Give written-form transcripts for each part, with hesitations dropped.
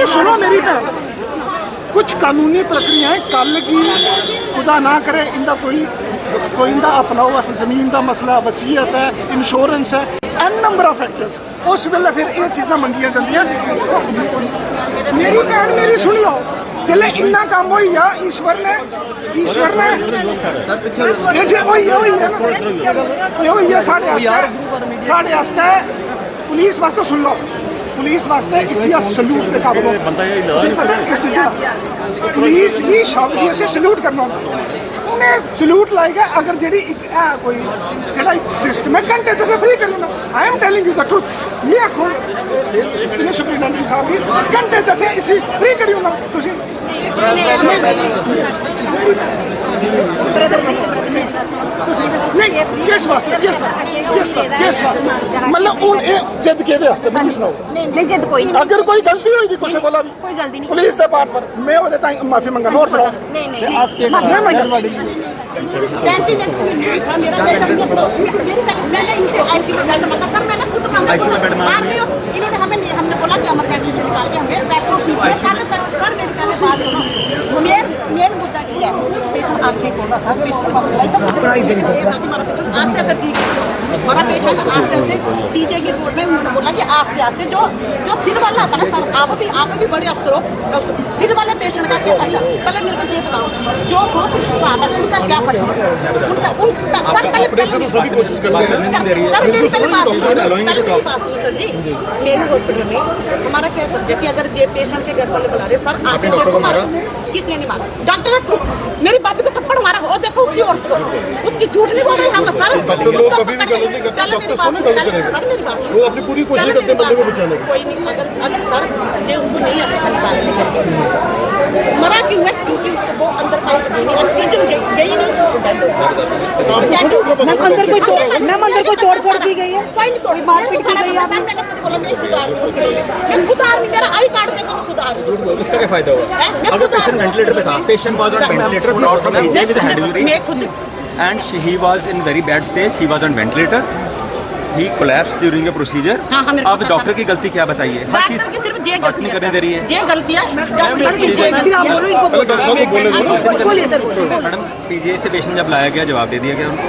मेरी सुनो मेरी बहन, कुछ कानूनी प्रक्रियाएं कल की खुदा ना करे इंदा कोई इंदा अपना जमीन का मसला, वसीयत है, इंश्योरेंस है, एन नंबर ऑफ फैक्टर्स, उस वेले फिर ये चीज़ां मंगियां जांदियां। मेरी भैन मेरी सुन लो, जिले इन्ना काम हो गया ईश्वर ने ये जे होई है साढ़े आस्ते पुलिस वास्ते। सुन लो, पुलिस वास्ते इसी सल्यूट के काबल पता है किसी पुलिस भी शब्द भी असें सल्यूट करना उन्हें सल्यूट लाएगा अगर जेडी कोई जेड़ा सिस्टम है घंटे च फ्री कर लेना। I am telling you the truth. मैं आखो इन्हें सुप्रीटेंडेंट साहब की घंटे च असें इसी फ्री करी होना तुसी नहीं किस वास्ते मतलब हूँ जिद के मिगी सुनाओ। नहीं जिद कोई नहीं। अगर कोई गलती होगी कुछ कोला भी कोई गलती नहीं पुलिस के पार्ट पर मैं ओदे ताई माफी मंगा और सुनाओ। हमने बोला कि इमरजेंसी से निकाल के हमें मेन मुद्दा ये है आंखें खोल रहा था ठीक हमारा पेशेंट आस्ते आस्ते टीजे की रिपोर्ट में उन्होंने बोला कि आस्ते आस्ते जो सिर वाला आता है सर, आप भी बड़े अफसर हो, सिर वाले पेशेंट का क्या अच्छा पहले मेरे को ये बताओ जो हॉस्पिटल आता है उनका क्या फर्क है? उनका सर पहले सभी कोशिश कर रहे हैं सर जी मेरे हॉस्पिटल में हमारा क्या फर्ज है कि अगर ये पेशेंट के घर वाले बुला रहे सर आपने डॉक्टर को मारा, किसने नहीं मारा? डॉक्टर ने मेरी बाबी को थप्पड़ मारा हो, देखो उसकी औरत को, उसकी झूठ नहीं बोल रही हम सर। लोग कभी भी गलत नहीं करते, डॉक्टर सोने गलत करेंगे, वो अपनी पूरी कोशिश करते हैं बंदे को बचाने की। कोई नहीं, अगर सर ये उसको नहीं आता मरा क्यों है? क्योंकि वो अंदर पाइप नहीं ऑक्सीजन गई नहीं अंदर कोई तोड़ फोड़ की गई है, कोई नहीं तोड़ी मारपीट की गई है। मैंने बोला मैं खुद आ रही, मेरा आई कार्ड देखो मैं खुद आ रही। उसका क्या फायदा हुआ अगर पेशेंट वेंटिलेटर पे था? Patient was on ventilator brought from PGI with head injury and he was in very bad stage. He was on ventilator. He collapsed during a procedure. अब डॉक्टर की गलती क्या बताइए? हर चीज बात नहीं करने दे रही है। ये गलतियाँ मैडम पीजीआई से पेशेंट जब लाया गया जवाब दे दिया गया उनको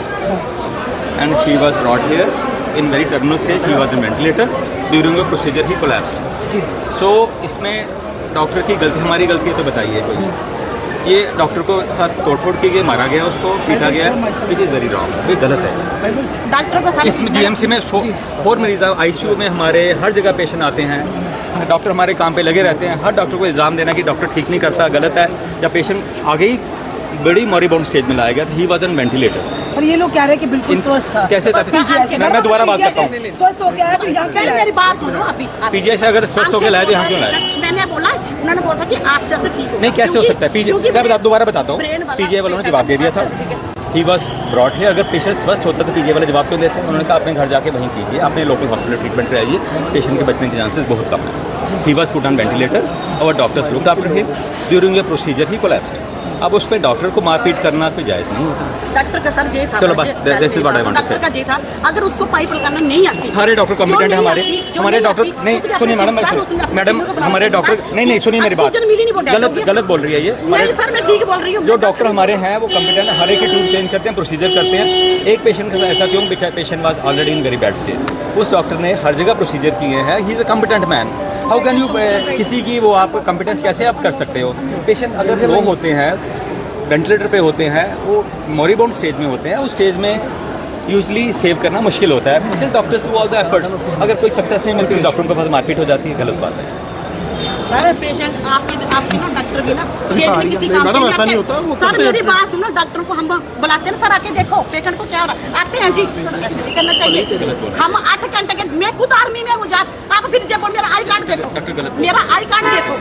and she was brought here in very terminal stage. He was on ventilator during a procedure. He collapsed. So इसमें डॉक्टर की गलती हमारी गलती है तो बताइए कोई? ये डॉक्टर को साथ तोड़फोड़ की गई, मारा गया, उसको पीटा गया, विच इज़ वेरी रॉन्ग, ये गलत है। डॉक्टर को इस जीएमसी में 4 मरीज आईसीयू में हमारे हर जगह पेशेंट आते हैं, डॉक्टर हमारे काम पे लगे रहते हैं। हर डॉक्टर को इल्ज़ाम देना कि डॉक्टर ठीक नहीं करता गलत है। जब पेशेंट आगे ही बड़ी मॉरिबाउंड स्टेज में लाया गया था, ही वाज ऑन वेंटिलेटर। और ये लोग कह रहे हैं कि बिल्कुल स्वस्थ था। कैसे था? मैं दोबारा बात करता हूँ। स्वस्थ हो गया है फिर यहाँ पहले मेरी बात सुनो। अभी पीजीआई से अगर स्वस्थ होकर लाया तो यहाँ क्यों लाया? मैंने बोला, उन्होंने बोला कि आस्ते आस्ते ठीक हो। नहीं कैसे हो सकता है? पीजीआई मैं दोबारा बताता हूँ, पीजीआई वालों ने जवाब दे दिया था। ही वॉज ब्रॉट है। अगर पेशेंट स्वस्थ होता तो पीजीआई वाले जवाब क्यों देते हैं? उन्होंने कहा अपने घर जाके वहीं कीजिए, अपने लोकल हॉस्पिटल ट्रीटमेंट कराइए, पेशेंट के बचने के चांसेस बहुत कम है। He was put on ventilator और doctors looked after him during a procedure he collapsed. अब उस पर डॉक्टर को मारपीट करना कोई जायज़ नहीं होता। डॉक्टर का सर ये था, चलो बस this is what I want to say. Doctor का ये था अगर उसको पाइप लगाना नहीं आती। सारे डॉक्टर कॉम्पिटेंट है हमारे डॉक्टर। नहीं सुनिए मैडम हमारे डॉक्टर नहीं सुनिए मेरी बात, गलत बोल रही है ये। सर मैं ठीक बोल रही हूँ। जो डॉक्टर हमारे हैं वो कॉम्पिटेंट हर एक की ट्यूब चेंज करते हैं, प्रोसीजर करते हैं। एक पेशेंट के साथ ऐसा क्यों? Because patient was already in very bad stage. उस डॉक्टर ने हर जगह प्रोसीजर किए हैं। He is a competent man. How can you किसी की वो आप कॉम्पिटेंस कैसे आप कर सकते हो? पेशेंट अगर वो होते हैं वेंटिलेटर पे होते हैं, वो मॉरिबाउंड स्टेज में होते हैं, उस स्टेज में यूजली सेव करना मुश्किल होता है। Still doctors do all the efforts. अगर कोई सक्सेस नहीं मिलती तो डॉक्टरों के पास मारपीट हो जाती है, गलत बात है। सारे पेशेंट आपके ना डॉक्टर भी ना किसी काम मैडम ऐसा नहीं होता। सर मेरी बात सुनो, डॉक्टर को हम बुलाते हैं सर आके देखो पेशेंट को क्या हो रहा है, आते हैं जी। ऐसे नहीं करना चाहिए। हम 8 घंटे के मैं खुद आर्मी में हूँ आप फिर जब मेरा आई कार्ड देखो, मेरा आई कार्ड देखो,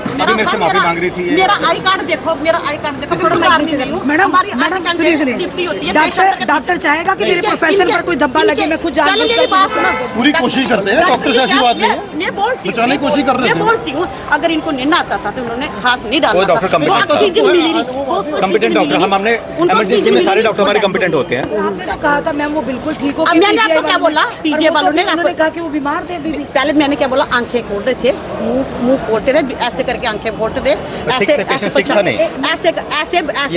मेरा आई कार्ड देखो, मेरा आई कार्ड देखो। मैडम ड्यूटी होती है। डॉक्टर चाहेगा कि मेरे प्रोफेशन पर कोई धब्बा लगे, मैं खुद जान पूरी कोशिश करते हैं। डॉक्टर से ऐसी बात नहीं है, मैं बोलती हूँ, बचाने की कोशिश कर रहे हैं। मैं बोलती हूँ अगर इनको नहीं आता था तो उन्होंने हाथ नहीं डाला। वो डॉक्टर कॉम्पिटेंट डॉक्टर हमने इमरजेंसी में सारे डॉक्टर हमारे कॉम्पिटेंट होते हैं। आपने तो कहा था मैम वो बिल्कुल ठीक हो। मैंने आपको क्या बोला? पीजीआई वालों ने कहा कि वो बीमार थे। पहले मैंने क्या बोला? आंखें खोल रहे थे, मुंह खोलते थे, ऐसे करके आंखें फोड़ते थे, ऐसे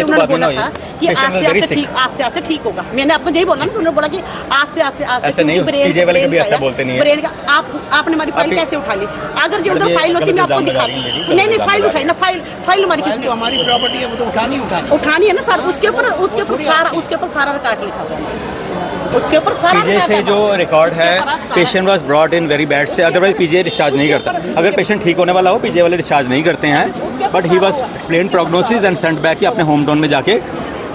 उन्होंने बोला था कि आस्ते आस्ते ठीक होगा। मैंने आपको यही बोला ना, उन्होंने बोला कि आस्ते आस्ते ब्रेन का आपने हमारी फाइल कैसे उठा ली? अगर जो उधर फाइल होती मैं आपको दिखाती। नहीं फाइल उठाई ना, फाइल हमारी किसको? हमारी प्रॉपर्टी है, वो तो उठानी है ना सर। उसके ऊपर सारा रिकॉर्ड लिखा हुआ है, उसके ऊपर सारा पीजे से जो रिकॉर्ड है, patient was brought in very bad से, अदरवाइज पीजे डिस्चार्ज नहीं करता। अगर पेशेंट ठीक होने वाला हो, पीजे वाले डिस्चार्ज नहीं करते हैं, but he was explain prognosis and Saint back कि अपने होम टाउन में जाके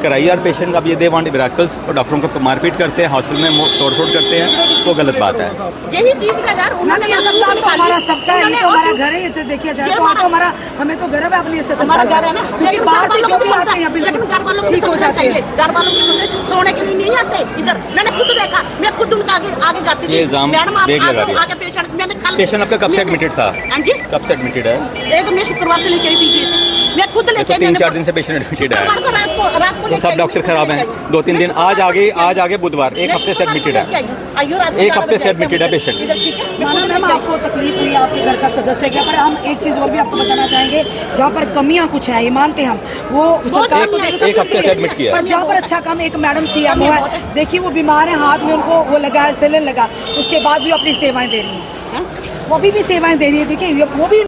कराइए। और पेशेंट अब ये दे वांट मिरेकल्स और डॉक्टरों को मारपीट करते हैं, हॉस्पिटल में तोड़फोड़ करते हैं, वो गलत बात है। यही चीज का यार उन्होंने ये सब तो हमारा सबका है, ये तो हमारा घर है। ये देखिए जाए तो हमारा हमें तो गर्व है अपनी इससे, हमारा घर है ना, क्योंकि बाहर से जो भी आते हैं लेकिन घर वालों को ठीक हो जाते हैं। घर वालों को सोने के लिए नहीं आते इधर। मैंने खुद देखा, मैं खुद उनका आगे जाती थी। मैडम आप आगे पेशेंट, मैंने कल पेशेंट आपका कब से एडमिटेड था? हाँ जी, कब से एडमिटेड है? एक मैं शुक्रवार से लेकर पीजी से, मैं खुद लेके 3-4 दिन से पेशेंट एडमिटेड है। रात को तो सब डॉक्टर खराब हैं। 2-3 दिन आज आगे बुधवार, एक हफ्ते से एडमिटेड है, एक हफ्ते से एडमिटेड है पेशेंट। मैम आपको तकलीफ हुई, आपके घर का सदस्य क्या, पर हम एक चीज और भी आपको बताना चाहेंगे, जहाँ पर कमियां कुछ है, ये मानते हम, वो सरकार को एक हफ्ते से एडमिट किया है। पर जहाँ पर अच्छा काम, एक मैडम सीएमओ है, देखिए वो बीमार है, हाथ में उनको वो लगा है, सेलन लगा, उसके बाद भी अपनी सेवाएं दे रही है, वो भी सेवाएं दे रही है। देखिए वो भी